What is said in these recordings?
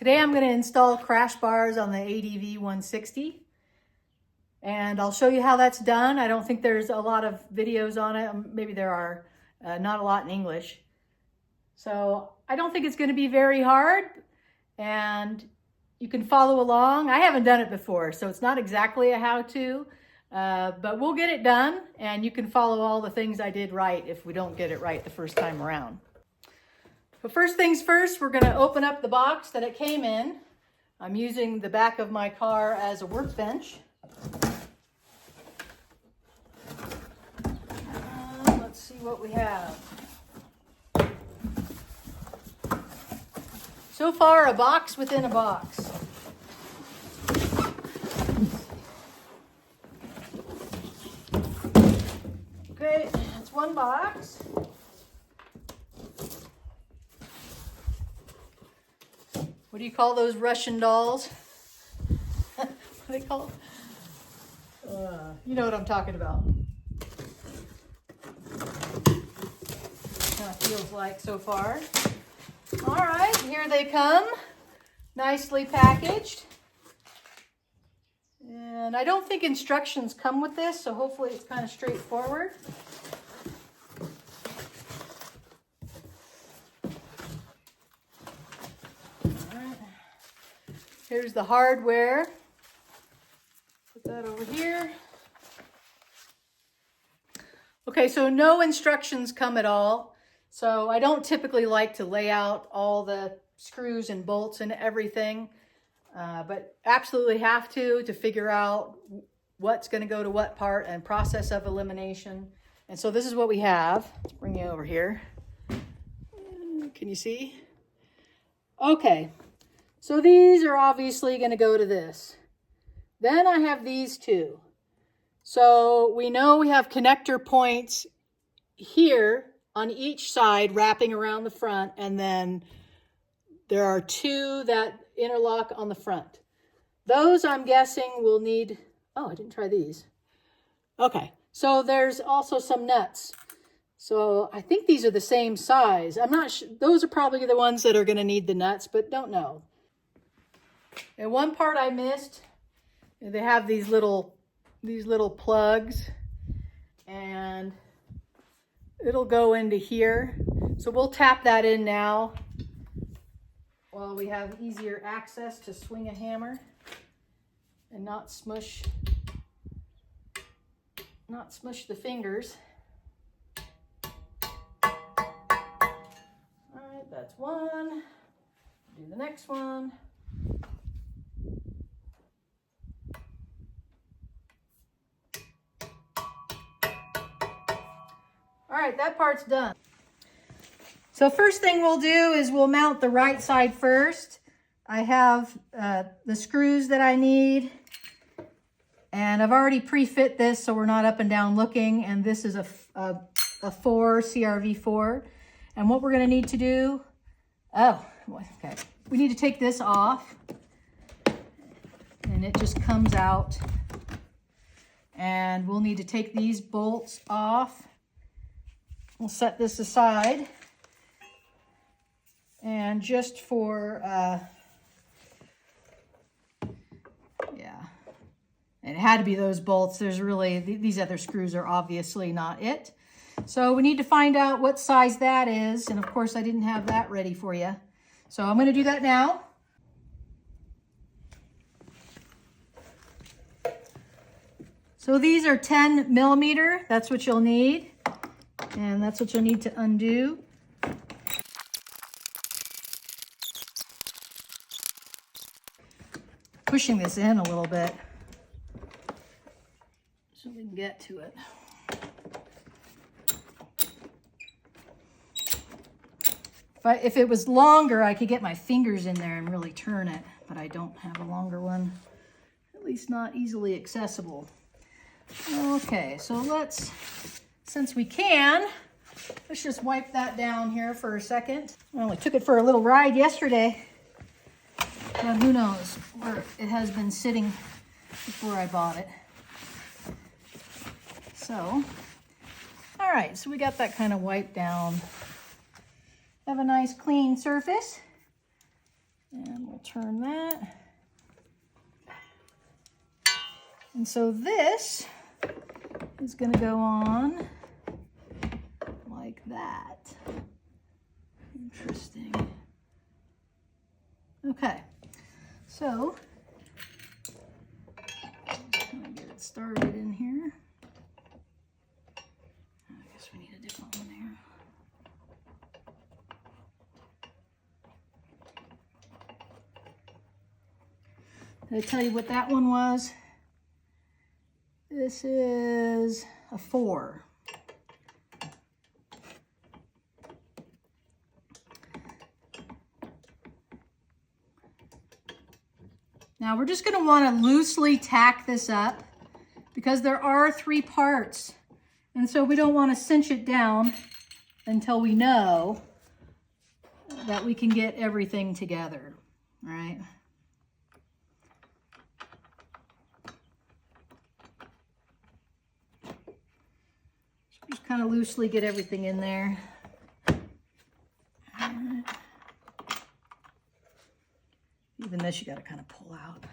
Today I'm going to install crash bars on the ADV160, and I'll show you how that's done. I don't think there's a lot of videos on it. Maybe there are, not a lot in English. So I don't think it's going to be very hard, and you can follow along. I haven't done it before, so it's not exactly a how-to, but we'll get it done, and you can follow all the things I did right if we don't get it right the first time around. But first things first, we're going to open up the box that it came in. I'm using the back of my car as a workbench. Let's see what we have. So far, a box within a box. Okay, that's one box. What do you call those Russian dolls? What do they call them? You know what I'm talking about. Kind of feels like so far. All right, here they come, nicely packaged. And I don't think instructions come with this, so hopefully it's kind of straightforward. Here's the hardware. Put that over here. Okay, so no instructions come at all. So I don't typically like to lay out all the screws and bolts and everything, but absolutely have to figure out what's going to go to what part and process of elimination. And so this is what we have. Let's bring you over here. Can you see? Okay. So these are obviously going to go to this. Then I have these two. So we know we have connector points here on each side wrapping around the front, and then there are two that interlock on the front. Those I'm guessing will need, oh, I didn't try these. Okay, so there's also some nuts. So I think these are the same size. I'm not sure, those are probably the ones that are going to need the nuts, but don't know. And one part I missed, they have these little plugs, and it'll go into here. So we'll tap that in now while we have easier access to swing a hammer and not smush the fingers. All right, that's one. Do the next one. All right, that part's done. So first thing we'll do is we'll mount the right side first. I have the screws that I need, and I've already pre-fit this so we're not up and down looking, and this is a 4 CRV4. And what we're gonna need to do, okay. We need to take this off, and it just comes out. And we'll need to take these bolts off. We'll set this aside, and just for, yeah, it had to be those bolts. There's really, these other screws are obviously not it. So we need to find out what size that is, and of course I didn't have that ready for you. So I'm gonna do that now. So these are 10 millimeter, that's what you'll need. And that's what you'll need to undo. Pushing this in a little bit so we can get to it. If it was longer, I could get my fingers in there and really turn it, but I don't have a longer one, at least not easily accessible. Okay, so since we can, let's just wipe that down here for a second. I only took it for a little ride yesterday. And who knows where it has been sitting before I bought it. So, all right, so we got that kind of wiped down. Have a nice clean surface. And we'll turn that. And so this is going to go on like that. Interesting. Okay, so just going to get it started in here. I guess we need a different one here. Did I tell you what that one was? This is a 4. Now we're just going to want to loosely tack this up because there are 3 parts. And so we don't want to cinch it down until we know that we can get everything together, all right? Just kind of loosely get everything in there. Even this you got to kind of pull out.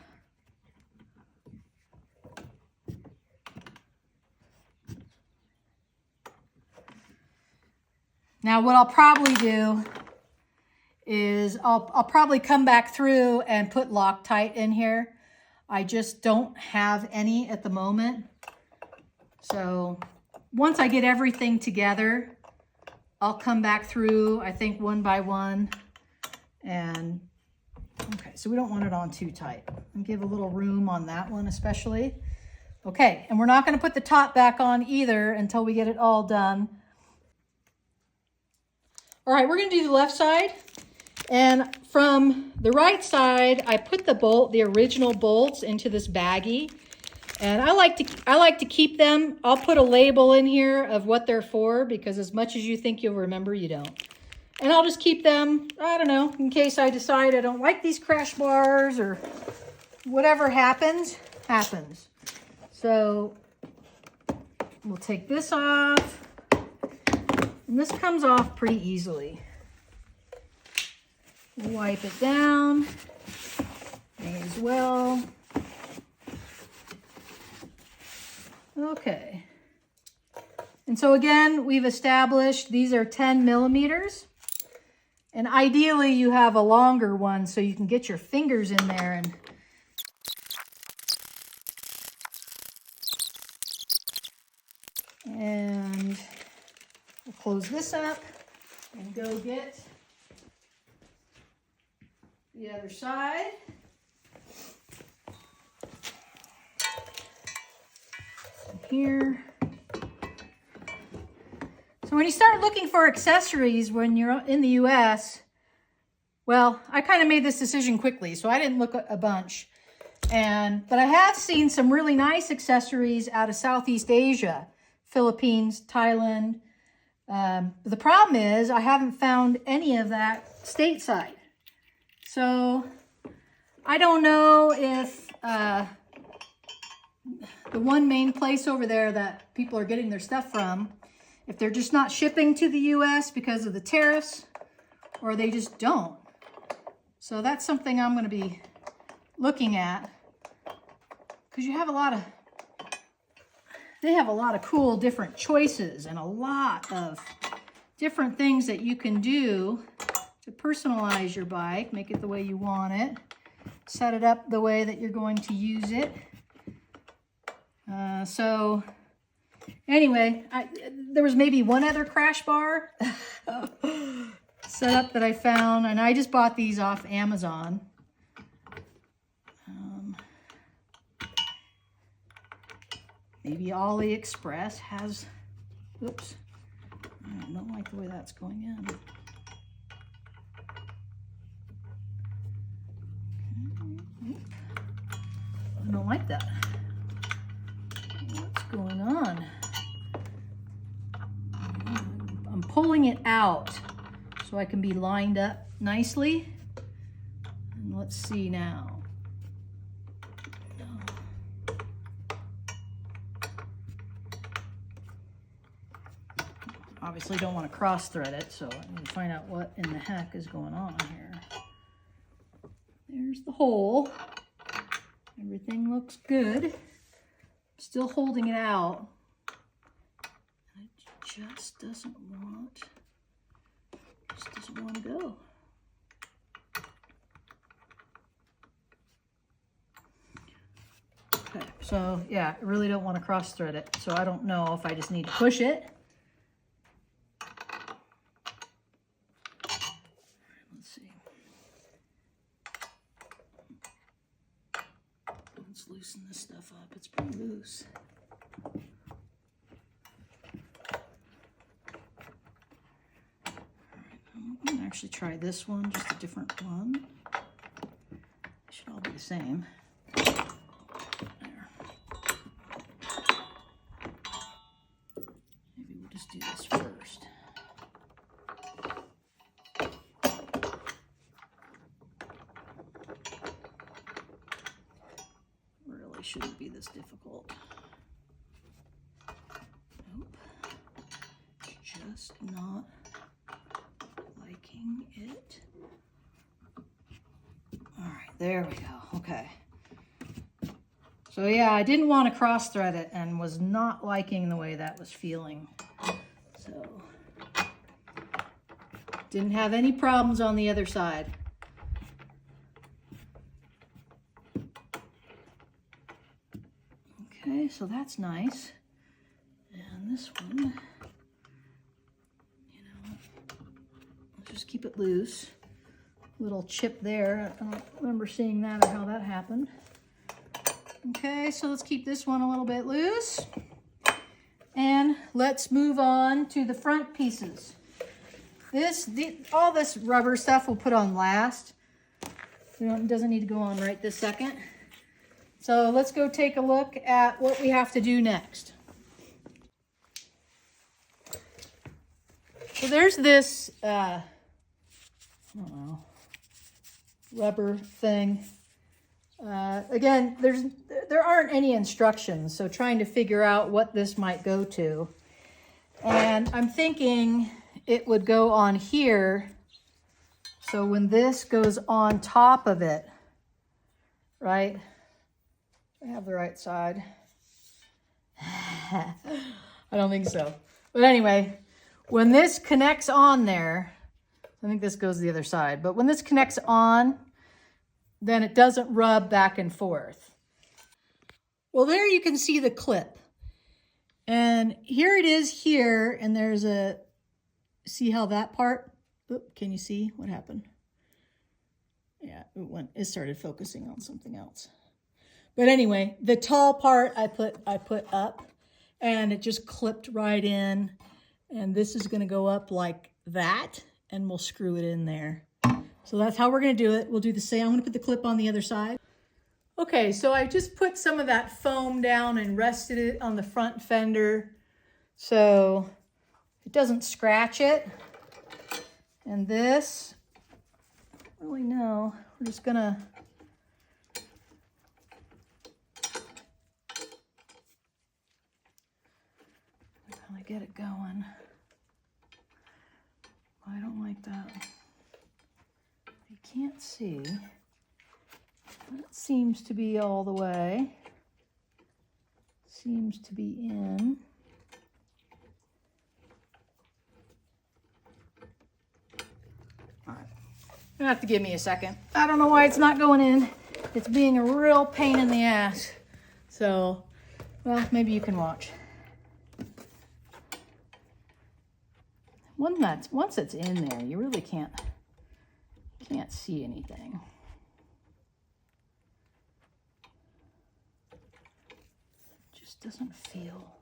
Now what I'll probably do is I'll probably come back through and put Loctite in here. I just don't have any at the moment. So once I get everything together, I'll come back through, I think, one by one. And okay, so we don't want it on too tight. And give a little room on that one especially. Okay, and we're not going to put the top back on either until we get it all done. All right, we're going to do the left side. And from the right side, I put the original bolts into this baggie. And I like to keep them. I'll put a label in here of what they're for because as much as you think you'll remember, you don't. And I'll just keep them, I don't know, in case I decide I don't like these crash bars or whatever happens, happens. So we'll take this off. And this comes off pretty easily. Wipe it down. May as well. Okay. And so again, we've established these are 10 millimeters. And ideally you have a longer one so you can get your fingers in there and we'll close this up and go get the other side. And here. So when you start looking for accessories when you're in the US, well, I kind of made this decision quickly, so I didn't look a bunch. But I have seen some really nice accessories out of Southeast Asia, Philippines, Thailand. The problem is I haven't found any of that stateside. So I don't know if the one main place over there that people are getting their stuff from, if they're just not shipping to the US because of the tariffs, or they just don't. So that's something I'm going to be looking at, because you have they have a lot of cool different choices and a lot of different things that you can do to personalize your bike, make it the way you want it, set it up the way that you're going to use it. So anyway, there was maybe one other crash bar setup that I found, and I just bought these off Amazon. Maybe AliExpress has, oops, I don't like the way that's going in. I don't like that. What's going on? I'm pulling it out so I can be lined up nicely. And let's see now. Obviously don't want to cross thread it, so I need to find out what in the heck is going on here. There's the hole. Everything looks good. Still holding it out. It just doesn't want to go. Okay, so yeah, I really don't want to cross thread it. So I don't know if I just need to push it. Let's see. Let's loosen this stuff up. It's pretty loose. I'm going to actually try this one, just a different one. They should all be the same. There. Maybe we'll just do this first. Really shouldn't be this difficult. Nope. Just not liking it. All right, there we go. Okay. So yeah, I didn't want to cross thread it and was not liking the way that was feeling. So didn't have any problems on the other side. Okay, so that's nice. And this one, let's just keep it loose. Little chip there. I don't remember seeing that or how that happened. Okay, so let's keep this one a little bit loose. And let's move on to the front pieces. All this rubber stuff we'll put on last. It doesn't need to go on right this second. So let's go take a look at what we have to do next. So there's this, I don't know, rubber thing. Again, there aren't any instructions, so trying to figure out what this might go to. And I'm thinking it would go on here. So when this goes on top of it, right? I have the right side. I don't think so. But anyway, when this connects on there, I think this goes the other side, but when this connects on, then it doesn't rub back and forth. Well, there you can see the clip. And here it is here, and there's see how that part, can you see what happened? Yeah, it started focusing on something else. But anyway, the tall part I put up, and it just clipped right in. And this is gonna go up like that, and we'll screw it in there. So that's how we're gonna do it. We'll do the same. I'm gonna put the clip on the other side. Okay, so I just put some of that foam down and rested it on the front fender so it doesn't scratch it. And this, I don't really know, we're just gonna kind of get it going. I don't like that. You can't see. That seems to be all the way. Seems to be in. All right. You have to give me a second. I don't know why it's not going in. It's being a real pain in the ass. So, well, maybe you can watch. Once it's in there, you really can't see anything. It just doesn't feel.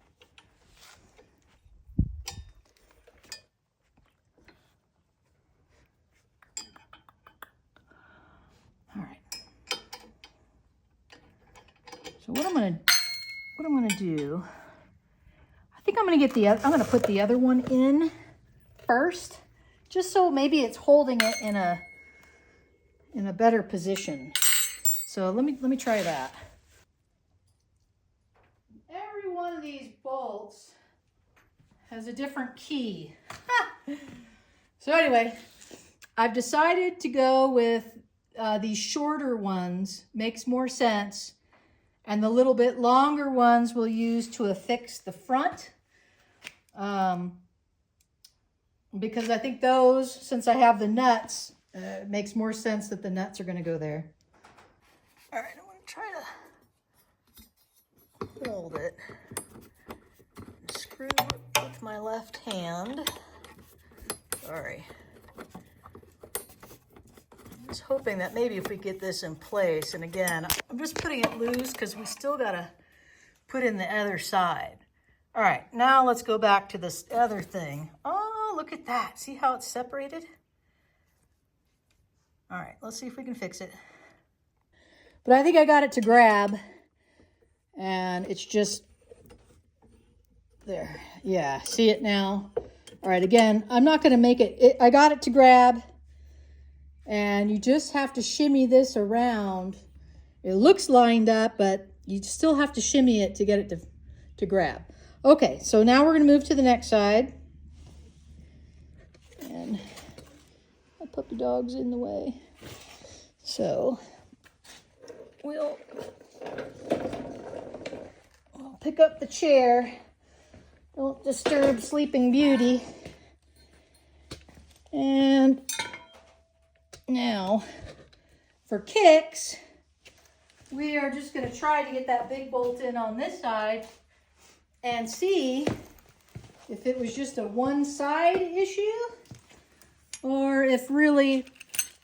All right. So what I'm gonna do, I think I'm gonna put the other one in first, just so maybe it's holding it in a better position. So let me try that. Every one of these bolts has a different key. So anyway, I've decided to go with these shorter ones makes more sense, and the little bit longer ones we'll use to affix the front. Because I think those, since I have the nuts, it makes more sense that the nuts are going to go there. All right, I'm going to try to hold it. Screw with my left hand. Sorry. I was hoping that maybe if we get this in place, and again, I'm just putting it loose because we still got to put in the other side. All right, now let's go back to this other thing. Oh, look at that. See how it's separated? All right, let's see if we can fix it. But I think I got it to grab, and it's just there. Yeah, see it now? All right, again, I'm not going to make it. I got it to grab, and you just have to shimmy this around. It looks lined up, but you still have to shimmy it to get it to grab. Okay, so now we're going to move to the next side. And my puppy dog's in the way. So we'll pick up the chair. Don't disturb Sleeping Beauty. And now for kicks, we are just going to try to get that big bolt in on this side and see if it was just a one side issue or if really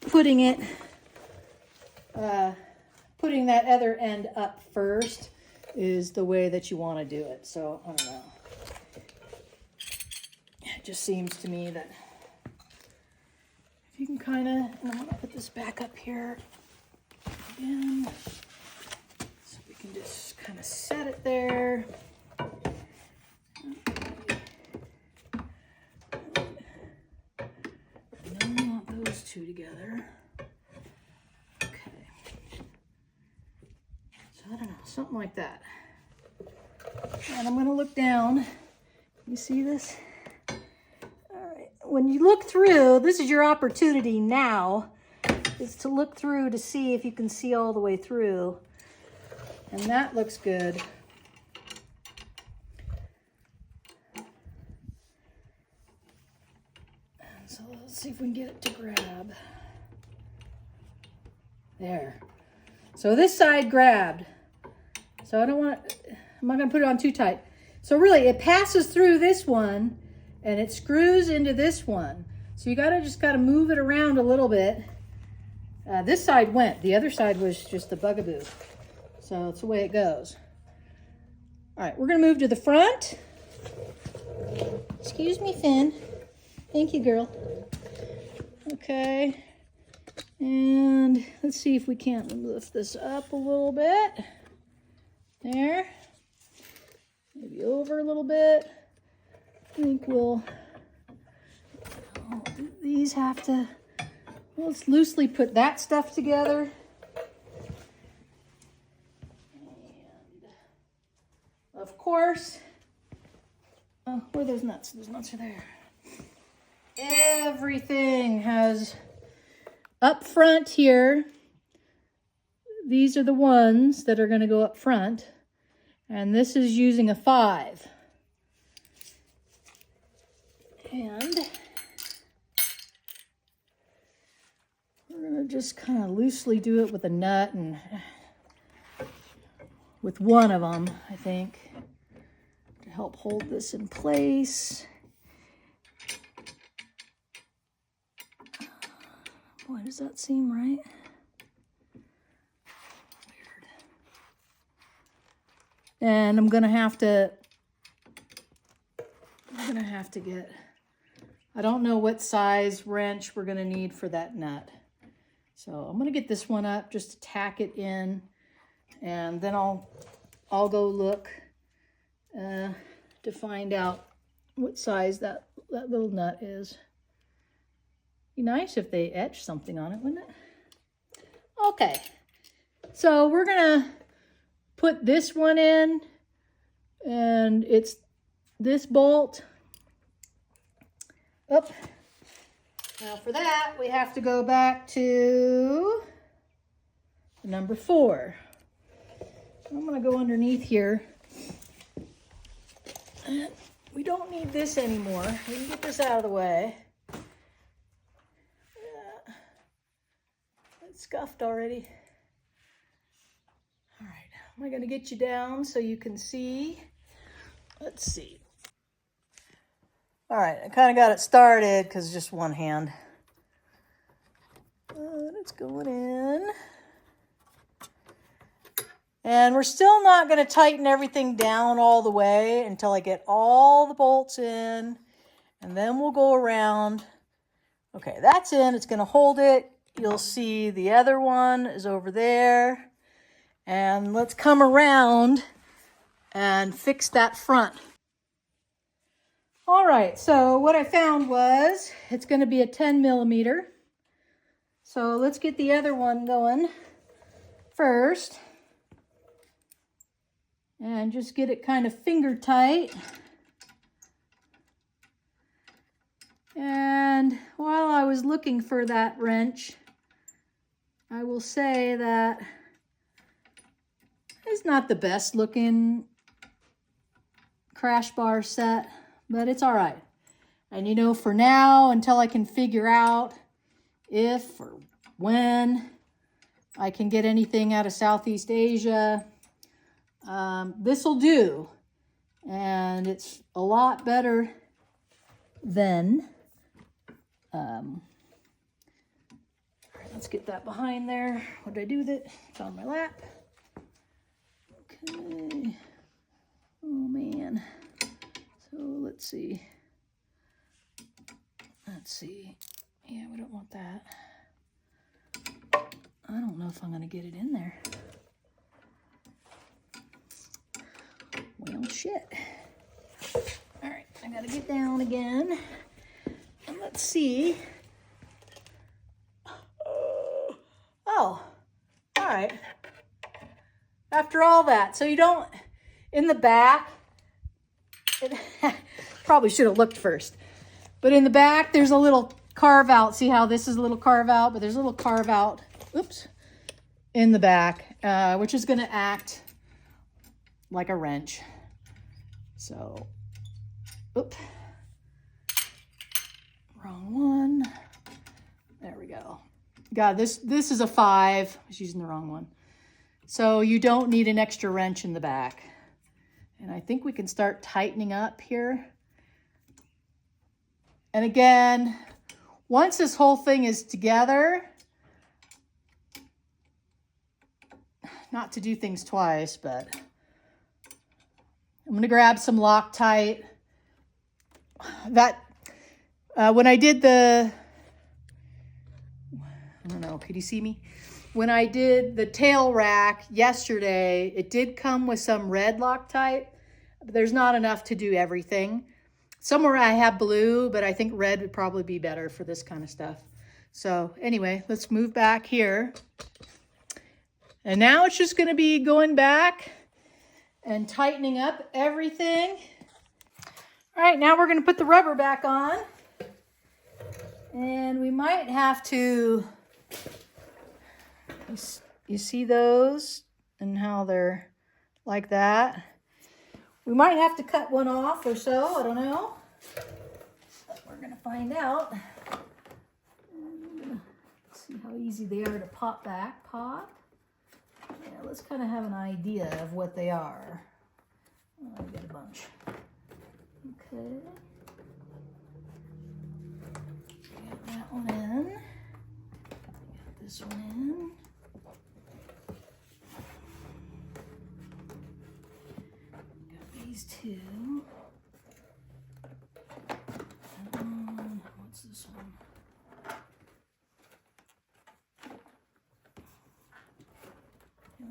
putting that other end up first is the way that you want to do it. So I don't know. It just seems to me that if you can kind of, and I'm going to put this back up here again so we can just kind of set it there. Two together. Okay. So I don't know, something like that. And I'm going to look down. You see this? All right. When you look through, this is your opportunity now, is to look through to see if you can see all the way through. And that looks good. So let's see if we can get it to grab. There. So this side grabbed. So I don't want to, I'm not going to put it on too tight. So really it passes through this one and it screws into this one. So you just got to move it around a little bit. This side went. The other side was just the bugaboo. So it's the way it goes. All right, we're going to move to the front. Excuse me, Finn. Thank you, girl. Okay. And let's see if we can't lift this up a little bit. There. Maybe over a little bit. I think these have to, let's loosely put that stuff together. And of course, where are those nuts? Those nuts are there. Everything has up front here. These are the ones that are going to go up front. And this is using a 5. And we're going to just kind of loosely do it with a nut and with one of them, I think, to help hold this in place. Boy, does that seem right? Weird. And I'm gonna have to get, I don't know what size wrench we're gonna need for that nut. So I'm gonna get this one up just to tack it in, and then I'll go look to find out what size that little nut is. Be nice if they etched something on it, wouldn't it? Okay, so we're gonna put this one in, and it's this bolt. Up. Now for that, we have to go back to number 4. I'm going to go underneath here. And we don't need this anymore. We can get this out of the way. It's scuffed already. All right, am I going to get you down so you can see? Let's see. All right, I kind of got it started because it's just one hand. It's going in. And we're still not going to tighten everything down all the way until I get all the bolts in. And then we'll go around. Okay, that's in. It's going to hold it. You'll see the other one is over there. And let's come around and fix that front. All right, so what I found was it's going to be a 10 millimeter. So let's get the other one going first. And just get it kind of finger tight. And while I was looking for that wrench, I will say that it's not the best looking crash bar set, but it's all right. And you know, for now, until I can figure out if or when I can get anything out of Southeast Asia, this will do. And it's a lot better than, let's get that behind there. What did I do with it? It's on my lap. Okay. Oh man. So let's see. Let's see. Yeah, we don't want that. I don't know if I'm going to get it in there. Well, shit. All right, I got to get down again. And let's see. Oh, all right. After all that, so you don't, in the back, it, probably should have looked first. But in the back, there's a little carve out. See how this is a little carve out, but there's a little carve out, oops, in the back, which is going to act like a wrench. So, oop, wrong one. There we go. God, this is a 5. I was using the wrong one. So you don't need an extra wrench in the back. And I think we can start tightening up here. And again, once this whole thing is together, not to do things twice, but I'm going to grab some Loctite. That, when I did the, I don't know, could you see me? When I did the tail rack yesterday, it did come with some red Loctite, but there's not enough to do everything. Somewhere I have blue, but I think red would probably be better for this kind of stuff. So anyway, let's move back here. And now it's just going to be going back and tightening up everything. All right, now we're going to put the rubber back on. And we might have to, you see those and how they're like that. We might have to cut one off or so, I don't know. But we're going to find out. See how easy they are to pop back. Pop. Yeah, let's kind of have an idea of what they are. Oh, I got a bunch. Okay. Got that one in. Got this one in. Got these two. What's this one?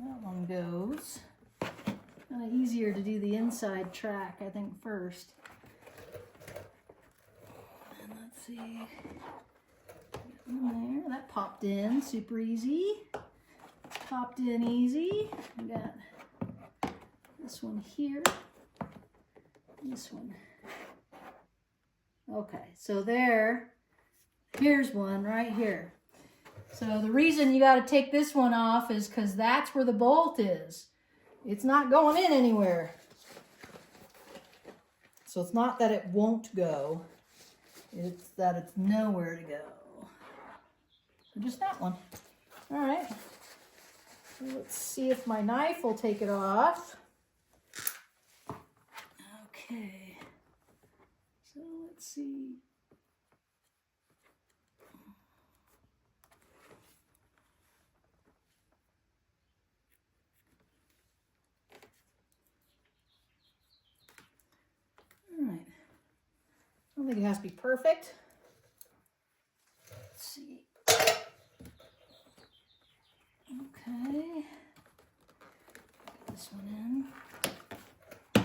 That one goes. Kind of easier to do the inside track, I think, first. And let's see. In there, that popped in super easy. Popped in easy. We got this one here. This one. Okay, so here's one right here. So the reason you got to take this one off is because that's where the bolt is. It's not going in anywhere. So it's not that it won't go, it's that it's nowhere to go. So just that one. All right. So let's see if my knife will take it off. Okay. So let's see. All right. I don't think it has to be perfect. Let's see. Okay. Put this one in. Yeah.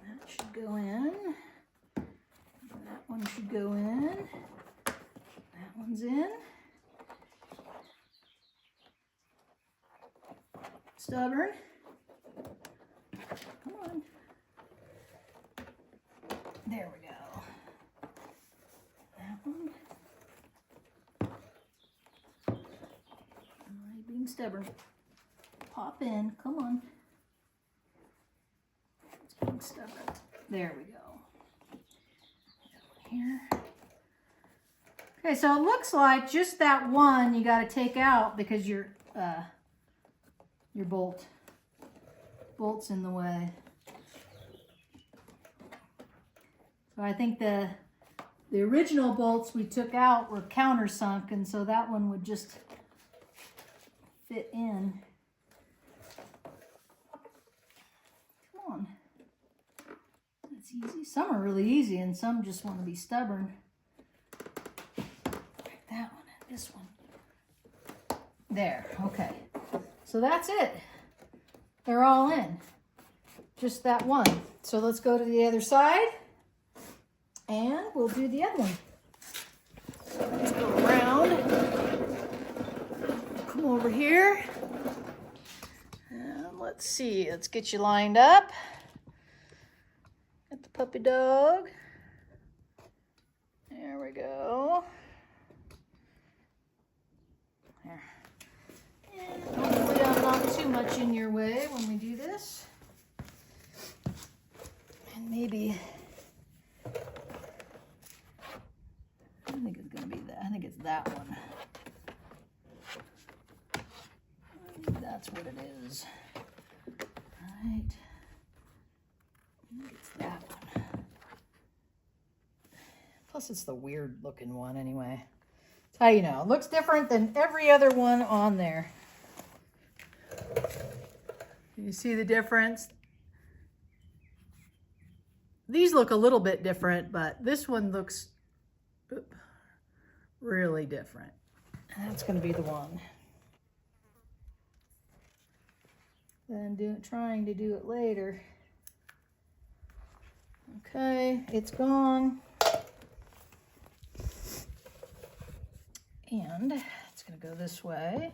That should go in. That one should go in. That one's in. Stubborn. Come on. There we go. That one. Alright, being stubborn. Pop in. Come on. It's being stubborn. There we go. Here. Okay, so it looks like just that one you got to take out because your bolt's in the way. So I think the original bolts we took out were countersunk, and so that one would just fit in. Come on. That's easy. Some are really easy, and some just want to be stubborn. Like that one and this one. There. Okay. So that's it. They're all in. Just that one. So let's go to the other side. And we'll do the other one. Let's go around. Come over here. And let's see. Let's get you lined up. Got the puppy dog. There we go. There. And hopefully I'm not too much in your way when we do this. And maybe... I think it's going to be that. I think it's that one. I think that's what it is. Right. I think it's that one. Plus, it's the weird looking one anyway. That's how you know. It looks different than every other one on there. You see the difference? These look a little bit different, but this one looks really different. And that's going to be the one. Then trying to do it later. Okay, it's gone. And it's going to go this way.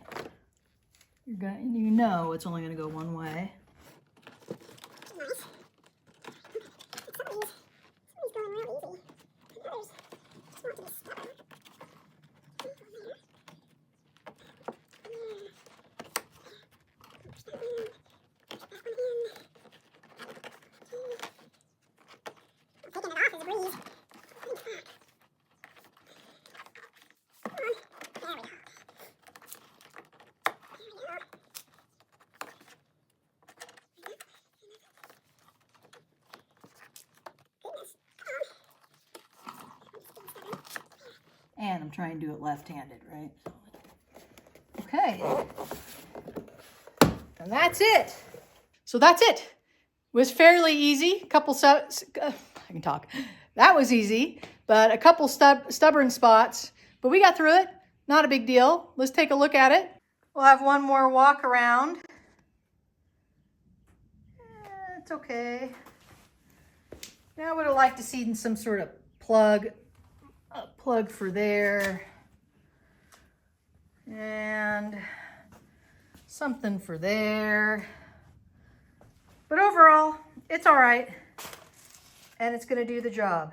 You know it's only going to go one way. And I'm trying to do it left-handed, right? Okay. And that's it. So that's it. It was fairly easy. I can talk. That was easy, but a couple stubborn spots. But we got through it. Not a big deal. Let's take a look at it. We'll have one more walk around. It's okay. Now I would have liked to see some sort of plug for there, and something for there. But overall, it's all right, and it's going to do the job.